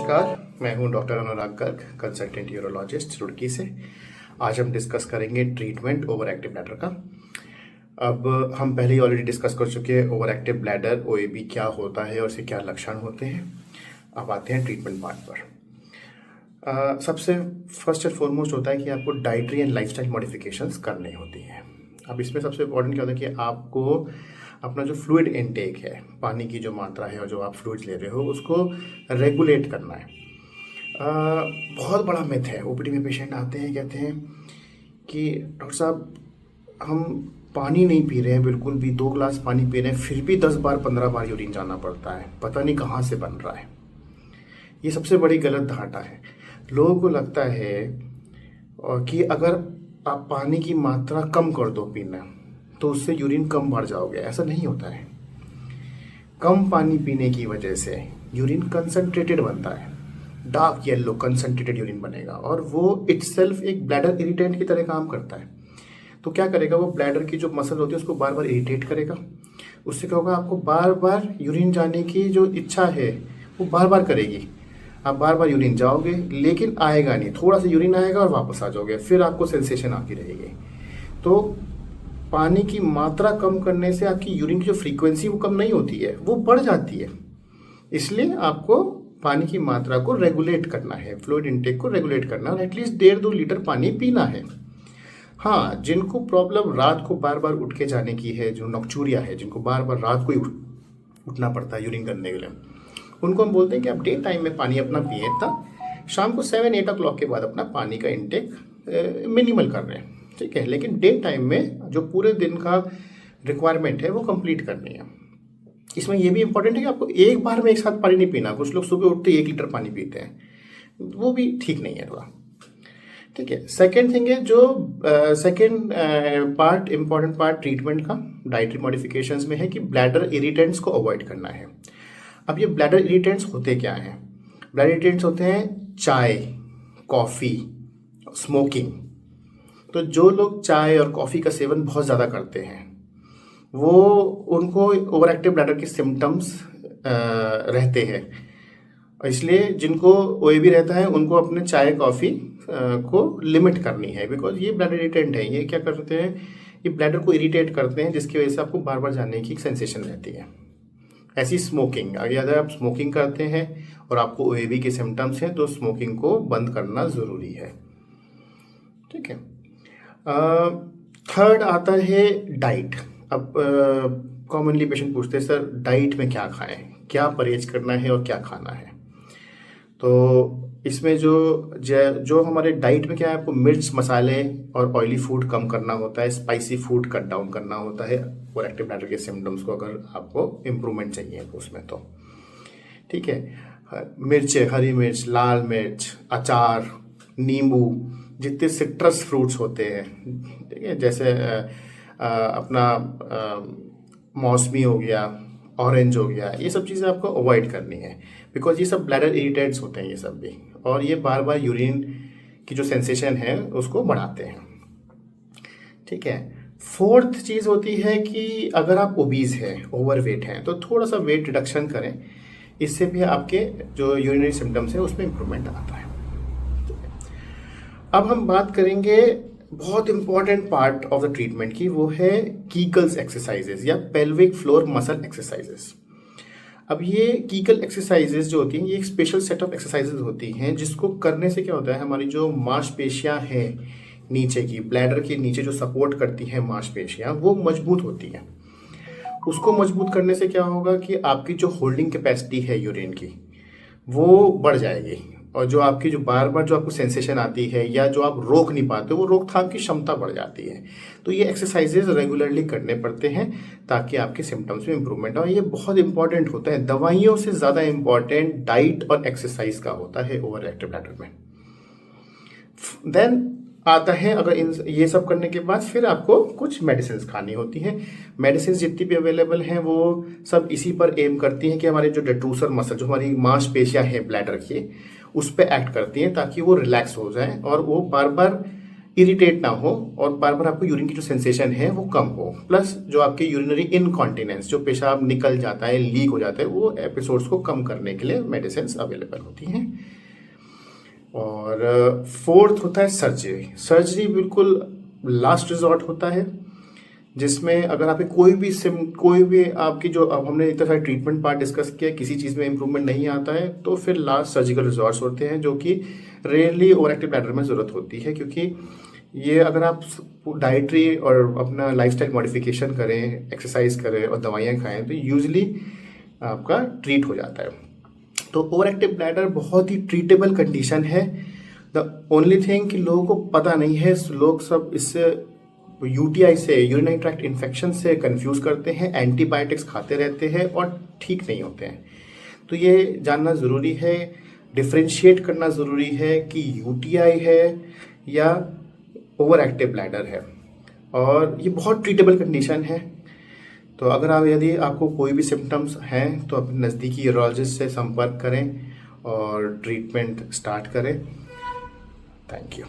नमस्कार, मैं हूं डॉक्टर अनुराग गर्ग, कंसल्टेंट यूरोलॉजिस्ट रुड़की से। आज हम डिस्कस करेंगे ट्रीटमेंट ओवर एक्टिव ब्लैडर का। अब हम पहले ही ऑलरेडी डिस्कस कर चुके हैं ओवर एक्टिव ब्लैडर ओएबी क्या होता है और इसके क्या लक्षण होते हैं। अब आते हैं ट्रीटमेंट पार्ट पर। सबसे फर्स्ट एंड फॉरमोस्ट होता है कि आपको डाइटरी एंड लाइफस्टाइल मॉडिफिकेशंस करनी होती हैं। अब इसमें सबसे इम्पोर्टेंट क्या होता है कि आपको अपना जो फ्लूइड इनटेक है, पानी की जो मात्रा है और जो आप फ्लूइड्स ले रहे हो उसको रेगुलेट करना है। बहुत बड़ा मिथ है, ओपीडी में पेशेंट आते हैं कहते हैं कि डॉक्टर साहब हम पानी नहीं पी रहे हैं, बिल्कुल भी 2 गिलास पानी पी रहे हैं, फिर भी 10 बार 15 बार यूरिन जाना पड़ता है, पता नहीं कहाँ से बन रहा है। ये सबसे बड़ी गलत धारणा है। लोगों को लगता है कि अगर आप पानी की मात्रा कम कर दो पीना तो उससे यूरिन कम बढ़ जाओगे। ऐसा नहीं होता है। कम पानी पीने की वजह से यूरिन कंसंट्रेटेड बनता है, डार्क येलो कंसंट्रेटेड यूरिन बनेगा और वो इटसेल्फ एक ब्लैडर इरिटेंट की तरह काम करता है। तो क्या करेगा, वो ब्लैडर की जो मसल होती है उसको बार बार इरिटेट करेगा। उससे क्या होगा, आपको बार बार यूरिन जाने की जो इच्छा है वो बार बार करेगी। आप बार बार यूरिन जाओगे लेकिन आएगा नहीं, थोड़ा सा यूरिन आएगा और वापस आ जाओगे, फिर आपको सेंसेशन आती रहेगी। तो पानी की मात्रा कम करने से आपकी यूरिन की जो फ्रीक्वेंसी वो कम नहीं होती है, वो बढ़ जाती है। इसलिए आपको पानी की मात्रा को रेगुलेट करना है, फ्लूइड इनटेक को रेगुलेट करना है और एटलीस्ट 1.5-2 लीटर पानी पीना है। हाँ, जिनको प्रॉब्लम रात को बार बार उठ के जाने की है, जो नॉक्चूरिया है, जिनको बार बार रात को ही उठना पड़ता है यूरिन करने के लिए, उनको हम बोलते हैं कि आप डे टाइम में पानी अपना पिए था, शाम को 7-8 ओ क्लॉक के बाद अपना पानी का इनटेक मिनिमल कर रहे हैं, ठीक है। लेकिन डे टाइम में जो पूरे दिन का रिक्वायरमेंट है वो कंप्लीट करनी है। इसमें यह भी इंपॉर्टेंट है कि आपको एक बार में एक साथ पानी नहीं पीना। कुछ लोग सुबह उठते 1 लीटर पानी पीते हैं, वो भी ठीक नहीं है थोड़ा, ठीक है। सेकेंड थिंग है, जो second part, important part treatment का डाइटरी मॉडिफिकेशंस में है कि ब्लैडर इरिटेंट्स को अवॉइड करना है। अब ये ब्लैडर इरिटेंट्स होते क्या हैं? ब्लैडर इरिटेंट्स होते हैं चाय, कॉफ़ी, स्मोकिंग। तो जो लोग चाय और कॉफ़ी का सेवन बहुत ज़्यादा करते हैं वो उनको ओवर एक्टिव ब्लैडर के सिम्टम्स रहते हैं। इसलिए जिनको ओएबी रहता है उनको अपने चाय कॉफ़ी को लिमिट करनी है, बिकॉज ये ब्लैडर इरिटेंट है। ये क्या करते हैं, ये ब्लैडर को इरिटेट करते हैं, जिसकी वजह से आपको बार बार जाने की एक सेंसेशन रहती है। ऐसी स्मोकिंग, अगर आप स्मोकिंग करते हैं और आपको ओएबी के सिम्टम्स हैं तो स्मोकिंग को बंद करना ज़रूरी है, ठीक है। थर्ड आता है डाइट। अब कॉमनली पेशेंट पूछते हैं सर डाइट में क्या खाएं, क्या परहेज करना है और क्या खाना है। तो इसमें जो हमारे डाइट में क्या है, आपको मिर्च, मसाले और ऑयली फूड कम करना होता है, स्पाइसी फूड कट डाउन करना होता है ओवर एक्टिव ब्लैडर के सिम्टम्स को अगर आपको इम्प्रूवमेंट चाहिए तो उसमें, तो ठीक है। मिर्च, हरी मिर्च, लाल मिर्च, अचार, नींबू, जितने सिट्रस फ्रूट्स होते हैं, ठीक है, जैसे अपना मौसमी हो गया, ऑरेंज हो गया, ये सब चीज़ें आपको अवॉइड करनी है, बिकॉज ये सब ब्लैडर इरिटेंट्स होते हैं ये सब भी, और ये बार बार यूरिन की जो सेंसेशन है उसको बढ़ाते हैं, ठीक है। फोर्थ चीज़ होती है कि अगर आप ओबीज हैं, ओवरवेट हैं, तो थोड़ा सा वेट रिडक्शन करें, इससे भी आपके जो यूरिनरी सिम्टम्स है उसमें इम्प्रूवमेंट आता है। अब हम बात करेंगे बहुत important part of the treatment की, वो है कीगल्स एक्सरसाइजेज या पेल्विक फ्लोर मसल एक्सरसाइजेज। अब ये कीगल एक्सरसाइजेज जो होती हैं ये एक स्पेशल सेट ऑफ एक्सरसाइजेज होती हैं, जिसको करने से क्या होता है, हमारी जो मांसपेशियां हैं नीचे की, ब्लैडर के नीचे जो सपोर्ट करती हैं मांसपेशियां, वो मजबूत होती हैं। उसको मजबूत करने से क्या होगा कि आपकी जो होल्डिंग कैपेसिटी है यूरिन की वो बढ़ जाएगी, और जो आपकी जो बार बार जो आपको सेंसेशन आती है या जो आप रोक नहीं पाते वो रोकथाम की क्षमता बढ़ जाती है। तो ये एक्सरसाइजेज रेगुलरली करने पड़ते हैं ताकि आपके सिम्टम्स में इंप्रूवमेंट हो। ये बहुत इंपॉर्टेंट होता है, दवाइयों से ज़्यादा इंपॉर्टेंट डाइट और एक्सरसाइज का होता है ओवर एक्टिव ब्लैडर में। देन आता है, अगर ये सब करने के बाद फिर आपको कुछ मेडिसिन खानी होती हैं। मेडिसिन जितनी भी अवेलेबल हैं वो सब इसी पर एम करती हैं कि हमारे जो डेट्रूसर मसल, जो हमारी मांसपेशियां हैं ब्लैडर की, उस पर एक्ट करती हैं ताकि वो रिलैक्स हो जाए और वो बार बार इरिटेट ना हो और बार बार आपको यूरिन की जो सेंसेशन है वो कम हो, प्लस जो आपके यूरिनरी इनकॉन्टिनेंस, जो पेशाब निकल जाता है, लीक हो जाता है, वो एपिसोड्स को कम करने के लिए मेडिसिन अवेलेबल होती हैं। और फोर्थ होता है सर्जरी। सर्जरी बिल्कुल लास्ट रिजॉर्ट होता है, जिसमें अगर आपके कोई भी आपकी जो, अब हमने इतना सारा ट्रीटमेंट पार्ट डिस्कस किया, किसी चीज़ में इंप्रूवमेंट नहीं आता है तो फिर लास्ट सर्जिकल रिजॉर्ट्स होते हैं, जो कि रेयरली ओवर एक्टिव ब्लैडर में ज़रूरत होती है, क्योंकि ये अगर आप डाइटरी और अपना लाइफस्टाइल मॉडिफिकेशन करें, एक्सरसाइज करें और दवाइयाँ खाएं तो यूजली आपका ट्रीट हो जाता है। तो ओवर एक्टिव ब्लैडर बहुत ही ट्रीटेबल कंडीशन है। द ओनली थिंग कि लोगों को पता नहीं है, लोग सब इससे यूटीआई से, यूरिनरी ट्रैक्ट इन्फेक्शन से कंफ्यूज करते हैं, एंटीबायोटिक्स खाते रहते हैं और ठीक नहीं होते हैं। तो ये जानना ज़रूरी है, डिफ्रेंशिएट करना ज़रूरी है कि यूटीआई है या ओवर एक्टिव ब्लैडर है, और ये बहुत ट्रीटेबल कंडीशन है। तो अगर यदि आपको कोई भी सिम्टम्स हैं तो अपने नज़दीकी यूरोलॉजिस्ट से संपर्क करें और ट्रीटमेंट स्टार्ट करें। Thank you.